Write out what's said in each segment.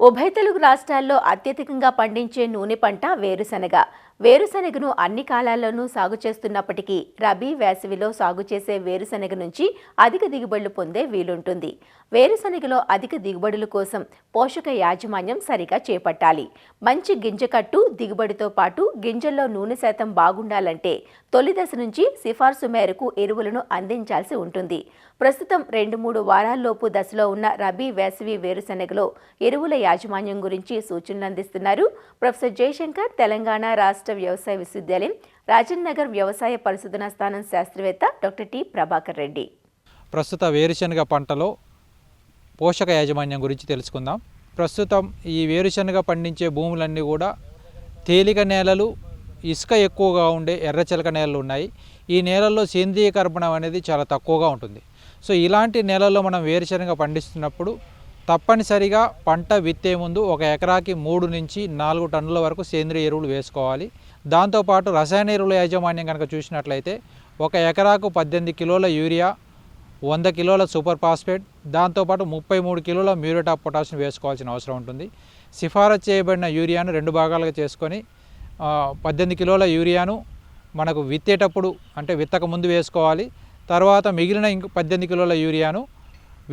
ఉభయ తెలుగు రాష్ట్రాల్లో అత్యధికంగా పండించే నూనె పంట వేరుశనగ. వేరుశనగను అన్ని కాలాల్లోనూ సాగు చేస్తున్నప్పటికీ రబీ, వేసవిలో సాగు చేసే వేరుశనగ నుంచి అధిక దిగుబడులు పొందే వీలుంటుంది. వేరుశనగలో అధిక దిగుబడుల కోసం పోషక యాజమాన్యం సరిగా చేపట్టాలి. మంచి గింజకట్టు, దిగుబడితో పాటు గింజల్లో నూనె శాతం బాగుండాలంటే తొలి దశ నుంచి సిఫార్సు మేరకు ఎరువులను అందించాల్సి ఉంటుంది. ప్రస్తుతం 2-3 వారాల్లోపు దశలో ఉన్న రబీ, వేసవి వేరుశనగలో ఎరువుల యాజమాన్యం గురించి సూచనలు అందిస్తున్నారు ప్రొఫెసర్ జయశంకర్, తెలంగాణ రాష్ట్ర వ్యవసాయ విశ్వవిద్యాలయం రాజన్ నగర్ వ్యవసాయ పరిశోధనా స్థానం శాస్త్రవేత్త డాక్టర్ టి ప్రభాకర్ రెడ్డి. ప్రస్తుత వేరుశనగ పంటలో పోషక యాజమాన్యం గురించి తెలుసుకుందాం. ప్రస్తుతం ఈ వేరుశనగ పండించే భూములన్నీ కూడా తేలిక నేలలు, ఇసుక ఎక్కువగా ఉండే ఎర్రచిలక నేలలు ఉన్నాయి. ఈ నేలల్లో సేంద్రియ కర్బనం అనేది చాలా తక్కువగా ఉంటుంది. సో ఇలాంటి నేలల్లో మనం వేరుశనగ పండిస్తున్నప్పుడు తప్పనిసరిగా పంట విత్తే ముందు ఒక ఎకరాకి 3 నుంచి 4 టన్నుల వరకు సేంద్రియ ఎరువులు వేసుకోవాలి. దాంతోపాటు రసాయన ఎరువుల యాజమాన్యం కనుక చూసినట్లయితే ఒక ఎకరాకు 18 కిలోల యూరియా, 100 కిలోల సూపర్ ఫాస్ఫేట్, దాంతోపాటు 33 కిలోల మ్యూరేట్ ఆఫ్ పొటాషియం వేసుకోవాల్సిన అవసరం ఉంటుంది. సిఫారసు చేయబడిన యూరియాను 2 భాగాలుగా చేసుకొని 18 కిలోల యూరియాను మనకు విత్తేటప్పుడు అంటే విత్తక ముందు వేసుకోవాలి. తర్వాత మిగిలిన 18 కిలోల యూరియాను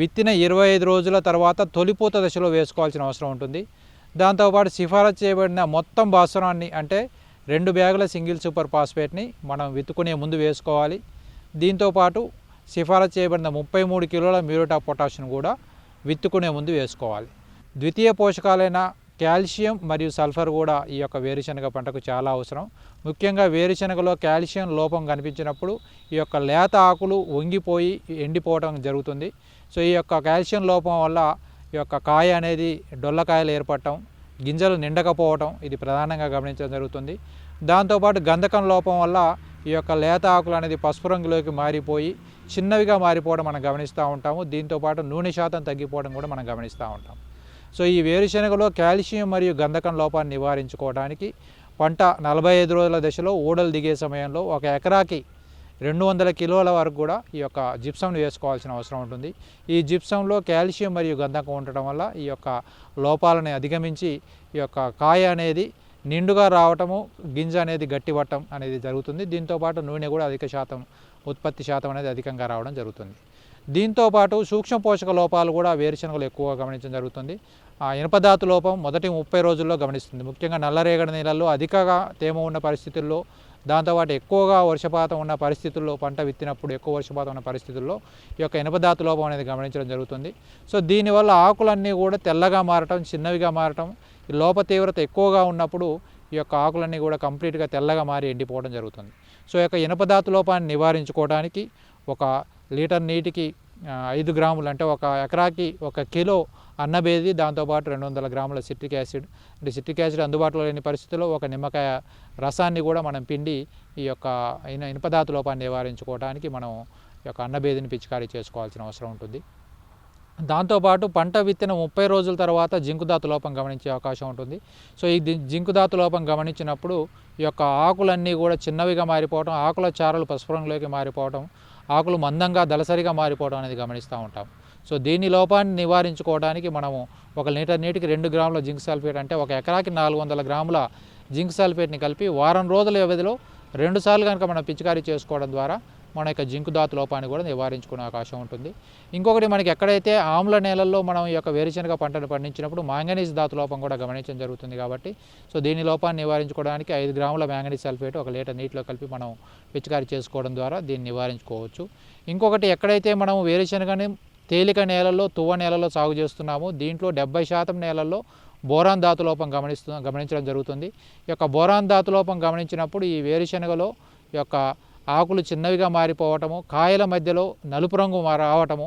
విత్తిన 25 రోజుల తర్వాత తొలిపూత దశలో వేసుకోవాల్సిన అవసరం ఉంటుంది. దాంతోపాటు సిఫారసు చేయబడిన మొత్తం భాస్వరాన్ని అంటే 2 బ్యాగుల సింగిల్ సూపర్ ఫాస్ఫేట్ని మనం విత్తుకునే ముందు వేసుకోవాలి. దీంతోపాటు సిఫారసు చేయబడిన 33 కిలోల మ్యూరేట్ ఆఫ్ పొటాషియం కూడా విత్తుకునే ముందు వేసుకోవాలి. ద్వితీయ పోషకాలైన కాల్షియం మరియు సల్ఫర్ కూడా ఈ యొక్క వేరుశనగ పంటకు చాలా అవసరం. ముఖ్యంగా వేరుశనగలో కాల్షియం లోపం కనిపించినప్పుడు ఈ యొక్క లేత ఆకులు వంగిపోయి ఎండిపోవడం జరుగుతుంది. సో ఈ యొక్క కాల్షియం లోపం వల్ల ఈ యొక్క కాయ అనేది డొల్లకాయలు ఏర్పడటం, గింజలు నిండకపోవటం ఇది ప్రధానంగా గమనించడం జరుగుతుంది. దాంతోపాటు గంధకం లోపం వల్ల ఈ యొక్క లేత ఆకులు అనేది పసుపు రంగులోకి మారిపోయి చిన్నవిగా మారిపోవడం మనం గమనిస్తూ ఉంటాము. దీంతోపాటు నూనె శాతం తగ్గిపోవడం కూడా మనం గమనిస్తూ ఉంటాం. సో ఈ వేరుశనగలో కాల్షియం మరియు గంధకం లోపాన్ని నివారించుకోవడానికి పంట 45 రోజుల దశలో ఊడలు దిగే సమయంలో ఒక ఎకరాకి 200 కిలోల వరకు కూడా ఈ యొక్క జిప్సంను వేసుకోవాల్సిన అవసరం ఉంటుంది. ఈ జిప్సంలో కాల్షియం మరియు గంధకం ఉండటం వల్ల ఈ యొక్క లోపాలను అధిగమించి ఈ యొక్క కాయ అనేది నిండుగా రావటము, గింజ అనేది గట్టిపట్టడం అనేది జరుగుతుంది. దీంతోపాటు నూనె కూడా అధిక శాతం, ఉత్పత్తి శాతం అనేది అధికంగా రావడం జరుగుతుంది. దీంతోపాటు సూక్ష్మ పోషక లోపాలు కూడా వేరుశనగలు ఎక్కువగా గమనించడం జరుగుతుంది. ఇనుపధాతు లోపం మొదటి 30 రోజుల్లో గమనిస్తుంది. ముఖ్యంగా నల్లరేగడి నీళ్ళల్లో అధికంగా తేమ ఉన్న పరిస్థితుల్లో, దాంతోపాటు ఎక్కువగా వర్షపాతం ఉన్న పరిస్థితుల్లో, పంట విత్తినప్పుడు ఎక్కువ వర్షపాతం ఉన్న పరిస్థితుల్లో ఈ యొక్క ఇనుపధాతు లోపం అనేది గమనించడం జరుగుతుంది. సో దీనివల్ల ఆకులన్నీ కూడా తెల్లగా మారటం, చిన్నవిగా మారటం, ఈ లోప తీవ్రత ఎక్కువగా ఉన్నప్పుడు ఈ యొక్క ఆకులన్నీ కూడా కంప్లీట్గా తెల్లగా మారి ఎండిపోవడం జరుగుతుంది. సో ఈ యొక్క ఇనుపధాతు లోపాన్ని నివారించుకోవడానికి 1 లీటర్ నీటికి 5 గ్రాములు అంటే ఒక ఎకరాకి 1 కిలో అన్నబేది, దాంతోపాటు 200 గ్రాముల సిట్రిక్ యాసిడ్, అంటే సిట్రిక్ యాసిడ్ అందుబాటులో లేని పరిస్థితుల్లో 1 నిమ్మకాయ రసాన్ని కూడా మనం పిండి ఈ యొక్క ఇనుపధాతు లోపాన్ని నివారించుకోవడానికి మనం ఈ యొక్క అన్నబేదిని పిచికారీ చేసుకోవాల్సిన అవసరం ఉంటుంది. దాంతోపాటు పంట విత్తిన 30 రోజుల తర్వాత జింకుధాతు లోపం గమనించే అవకాశం ఉంటుంది. సో ఈ జింకుధాతు లోపం గమనించినప్పుడు ఈ యొక్క ఆకులన్నీ కూడా చిన్నవిగా మారిపోవడం, ఆకుల చారలు పసుపు రంగులోకి మారిపోవడం, ఆకులు మందంగా దళసరిగా మారిపోవడం అనేది గమనిస్తూ ఉంటాం. సో దీని లోపాన్ని నివారించుకోవడానికి మనము 1 లీటర్ నీటికి 2 గ్రాముల జింక్ సల్ఫేట్ అంటే ఒక ఎకరాకి 400 గ్రాముల జింక్ సల్ఫేట్ని కలిపి వారం రోజుల వ్యవధిలో 2 సార్లు కనుక మనం పిచికారీ చేసుకోవడం ద్వారా మన యొక్క జింకు ధాతు లోపాన్ని కూడా నివారించుకునే అవకాశం ఉంటుంది. ఇంకొకటి, మనకి ఎక్కడైతే ఆమ్ల నేలల్లో మనం ఈ యొక్క వేరుశనగ పంటను పండించినప్పుడు మ్యాంగనీస్ ధాతు లోపం కూడా గమనించడం జరుగుతుంది. కాబట్టి సో దీని లోపాన్ని నివారించుకోవడానికి 5 గ్రాముల మ్యాంగనీస్ సల్ఫేట్ 1 లీటర్ నీటిలో కలిపి మనం పిచికారీ చేసుకోవడం ద్వారా దీన్ని నివారించుకోవచ్చు. ఇంకొకటి, ఎక్కడైతే మనం వేరుశనగని తేలిక నేలల్లో, తువ్వ నేలలో సాగు చేస్తున్నామో దీంట్లో 70% నేలల్లో బోరాన్ ధాతు లోపం గమనించడం జరుగుతుంది. ఈ యొక్క బోరాన్ ధాతు లోపం గమనించినప్పుడు ఈ వేరుశనగలో ఈ యొక్క ఆకులు చిన్నవిగా మారిపోవటము, కాయల మధ్యలో నలుపు రంగు రావటము,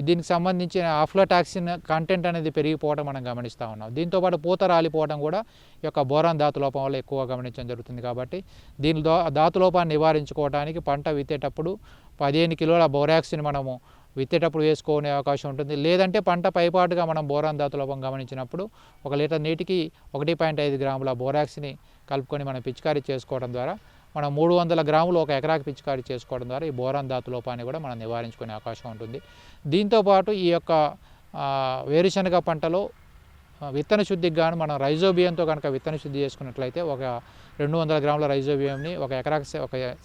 దీనికి సంబంధించిన ఆఫ్లోటాక్సిన్ కంటెంట్ అనేది పెరిగిపోవడం మనం గమనిస్తూ ఉన్నాం. దీంతోపాటు పూత రాలిపోవడం కూడా ఈ యొక్క బోరాన్ ధాతు లోపం వల్ల ఎక్కువగా గమనించడం జరుగుతుంది. కాబట్టి దీని ధాతు లోపాన్ని నివారించుకోవడానికి పంట విత్తేటప్పుడు 15 కిలోల బోరాక్స్ని మనము విత్తేటప్పుడు వేసుకునే అవకాశం ఉంటుంది. లేదంటే పంట పైపాటుగా మనం బోరాన్ ధాతు లోపం గమనించినప్పుడు 1 లీటర్ నీటికి 1.5 గ్రాముల బోరాక్స్ని కలుపుకొని మనం పిచికారీ చేసుకోవడం ద్వారా మనం 300 గ్రాములు 1 ఎకరాకి పిచికారీ చేసుకోవడం ద్వారా ఈ బోరాన్ ధాతు లోపాన్ని కూడా మనం నివారించుకునే అవకాశం ఉంటుంది. దీంతోపాటు ఈ యొక్క వేరుశనగ పంటలో విత్తన శుద్ధికి గాను మనం రైజోబియంతో కనుక విత్తన శుద్ధి చేసుకున్నట్లయితే ఒక 200 గ్రాముల రైజోబియంని ఒక ఎకరాకి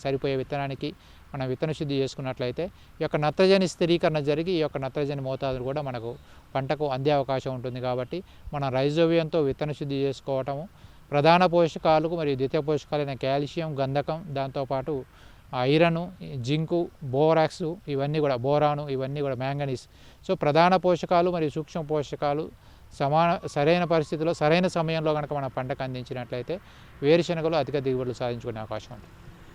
సరిపోయే విత్తనానికి మనం విత్తన శుద్ధి చేసుకున్నట్లయితే ఈ యొక్క నత్రజని స్థిరీకరణ జరిగి ఈ యొక్క నత్రజని మోతాదు కూడా మనకు పంటకు అందే అవకాశం ఉంటుంది. కాబట్టి మనం రైజోబియంతో విత్తన శుద్ధి చేసుకోవటము ప్రధాన పోషకాలకు మరియు ద్వితీయ పోషకాలైన కాల్షియం, గంధకం, దాంతోపాటు ఐరన్, జింకు, బోరాక్స్ ఇవన్నీ కూడా బోరాను ఇవన్నీ కూడా మ్యాంగనీస్. సో ప్రధాన పోషకాలు మరియు సూక్ష్మ పోషకాలు సరైన పరిస్థితిలో సరైన సమయంలో కనుక మన పంటకు అందించినట్లయితే వేరుశనగలు అధిక దిగుబడులు సాధించుకునే అవకాశం ఉంటుంది.